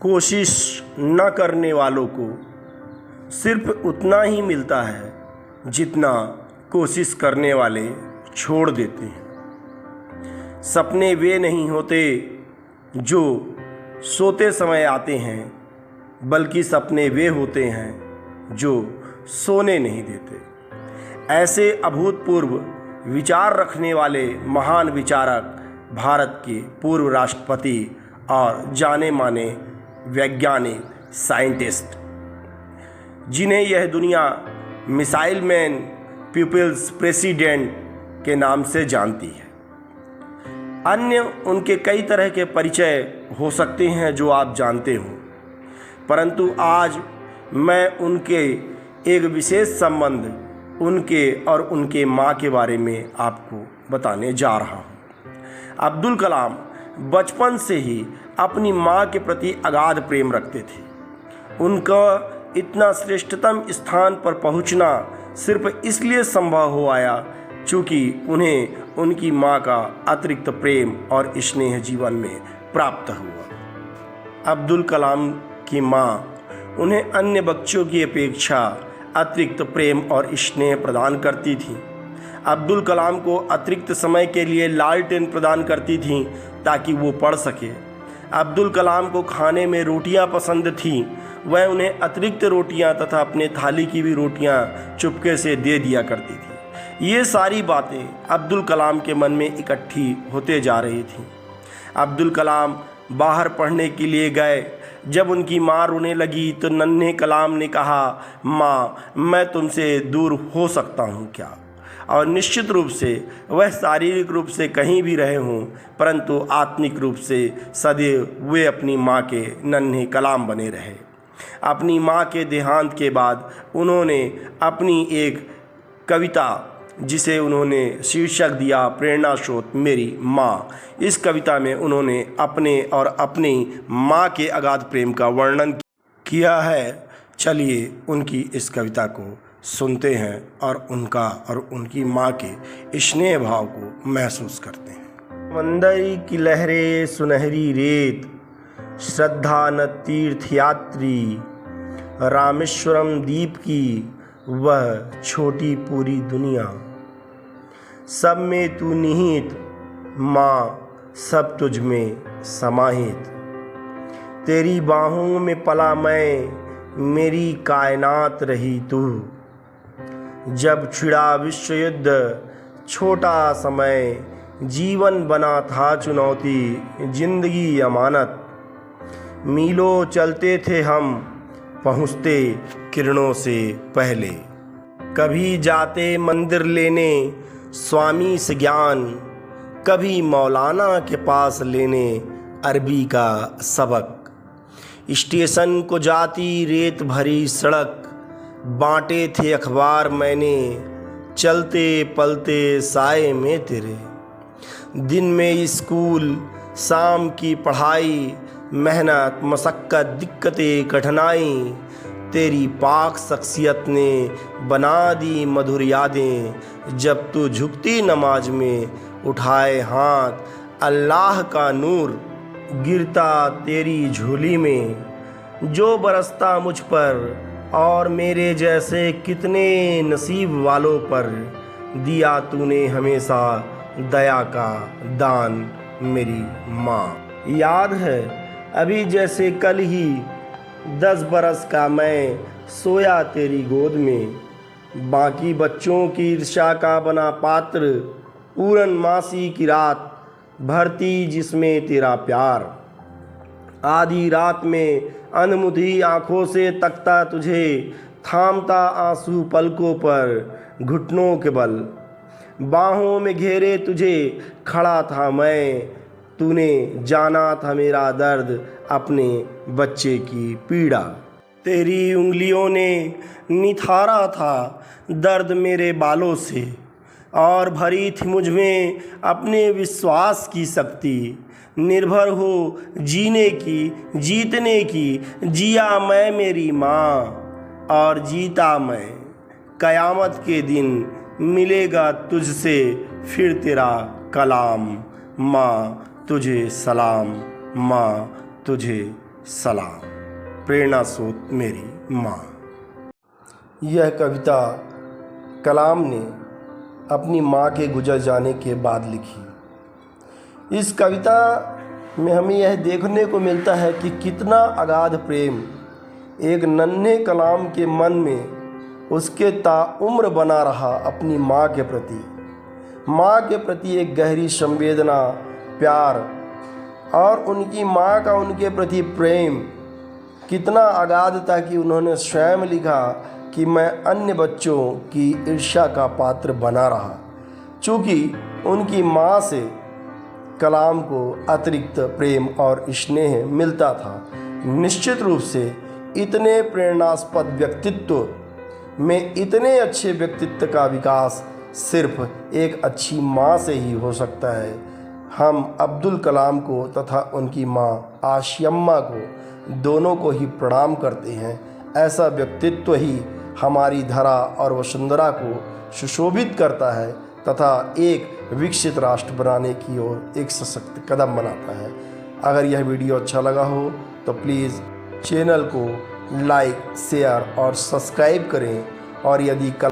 कोशिश न करने वालों को सिर्फ उतना ही मिलता है जितना कोशिश करने वाले छोड़ देते हैं। सपने वे नहीं होते जो सोते समय आते हैं, बल्कि सपने वे होते हैं जो सोने नहीं देते। ऐसे अभूतपूर्व विचार रखने वाले महान विचारक भारत के पूर्व राष्ट्रपति और जाने माने वैज्ञानिक साइंटिस्ट, जिन्हें यह दुनिया मिसाइल मैन, पीपल्स प्रेसिडेंट के नाम से जानती है। अन्य उनके कई तरह के परिचय हो सकते हैं जो आप जानते हो, परंतु आज मैं उनके एक विशेष संबंध, उनके और उनके माँ के बारे में आपको बताने जा रहा हूँ। अब्दुल कलाम बचपन से ही अपनी माँ के प्रति अगाध प्रेम रखते थे। उनका इतना श्रेष्ठतम स्थान पर पहुँचना सिर्फ इसलिए संभव हो आया चूँकि उन्हें उनकी माँ का अतिरिक्त प्रेम और स्नेह जीवन में प्राप्त हुआ। अब्दुल कलाम की माँ उन्हें अन्य बच्चों की अपेक्षा अतिरिक्त प्रेम और स्नेह प्रदान करती थी। अब्दुल कलाम को अतिरिक्त समय के लिए लालटेन प्रदान करती थीं ताकि वो पढ़ सके। अब्दुल कलाम को खाने में रोटियां पसंद थीं। वह उन्हें अतिरिक्त रोटियां तथा अपने थाली की भी रोटियां चुपके से दे दिया करती थी। ये सारी बातें अब्दुल कलाम के मन में इकट्ठी होते जा रही थीं। अब्दुल कलाम बाहर पढ़ने के लिए गए। जब उनकी माँ रोने लगी तो नन्हे कलाम ने कहा, माँ, मैं तुमसे दूर हो सकता हूँ क्या? और निश्चित रूप से वह शारीरिक रूप से कहीं भी रहे हों, परंतु आत्मिक रूप से सदैव वे अपनी माँ के नन्हे कलाम बने रहे। अपनी माँ के देहांत के बाद उन्होंने अपनी एक कविता, जिसे उन्होंने शीर्षक दिया प्रेरणा स्रोत मेरी माँ, इस कविता में उन्होंने अपने और अपनी माँ के अगाध प्रेम का वर्णन किया है। चलिए उनकी इस कविता को सुनते हैं और उनका और उनकी माँ के स्नेह भाव को महसूस करते हैं। समंदर की लहरें सुनहरी रेत, श्रद्धा न तीर्थयात्री, रामेश्वरम द्वीप की वह छोटी पूरी दुनिया, सब में तू निहित माँ, सब तुझ में समाहित। तेरी बाहों में पला मैं, मेरी कायनात रही तू। जब छिड़ा विश्व युद्ध छोटा समय, जीवन बना था चुनौती, जिंदगी अमानत। मीलों चलते थे हम, पहुँचते किरणों से पहले। कभी जाते मंदिर लेने स्वामी से ज्ञान, कभी मौलाना के पास लेने अरबी का सबक। स्टेशन को जाती रेत भरी सड़क, बांटे थे अखबार मैंने, चलते पलते साए में तेरे। दिन में स्कूल, शाम की पढ़ाई, मेहनत मशक्क़त दिक्कतें कठिनाई, तेरी पाक शख्सियत ने बना दी मधुर यादें। जब तू झुकती नमाज में उठाए हाथ, अल्लाह का नूर गिरता तेरी झोली में। जो बरसता मुझ पर और मेरे जैसे कितने नसीब वालों पर, दिया तूने हमेशा दया का दान मेरी माँ। याद है अभी जैसे कल ही 10 बरस का मैं सोया तेरी गोद में। बाकी बच्चों की ईर्ष्या का बना पात्र, पूर्णमासी की रात भरती जिसमें तेरा प्यार। आधी रात में अनमुधी आँखों से तकता तुझे, थामता आंसू पलकों पर घुटनों के बल। बाहों में घेरे तुझे खड़ा था मैं, तूने जाना था मेरा दर्द, अपने बच्चे की पीड़ा। तेरी उंगलियों ने निथारा था दर्द मेरे बालों से, और भरी थी मुझ में अपने विश्वास की शक्ति। निर्भर हो जीने की, जीतने की, जिया मैं मेरी माँ, और जीता मैं। क़यामत के दिन मिलेगा तुझसे फिर तेरा कलाम। माँ तुझे सलाम, माँ तुझे सलाम। प्रेरणा स्रोत मेरी माँ। यह कविता कलाम ने अपनी माँ के गुजर जाने के बाद लिखी। इस कविता में हमें यह देखने को मिलता है कि कितना अगाध प्रेम एक नन्हे कलाम के मन में उसके ताउम्र बना रहा अपनी माँ के प्रति। माँ के प्रति एक गहरी संवेदना, प्यार और उनकी माँ का उनके प्रति प्रेम कितना अगाध था कि उन्होंने स्वयं लिखा कि मैं अन्य बच्चों की ईर्ष्या का पात्र बना रहा। चूँकि उनकी माँ से कलाम को अतिरिक्त प्रेम और स्नेह मिलता था। निश्चित रूप से इतने प्रेरणास्पद व्यक्तित्व में इतने अच्छे व्यक्तित्व का विकास सिर्फ एक अच्छी माँ से ही हो सकता है। हम अब्दुल कलाम को तथा उनकी माँ आशियम्मा को दोनों को ही प्रणाम करते हैं। ऐसा व्यक्तित्व ही हमारी धरा और वसुंधरा को सुशोभित करता है तथा एक विकसित राष्ट्र बनाने की ओर एक सशक्त कदम बनाता है। अगर यह वीडियो अच्छा लगा हो तो प्लीज़ चैनल को लाइक, शेयर और सब्सक्राइब करें। और यदि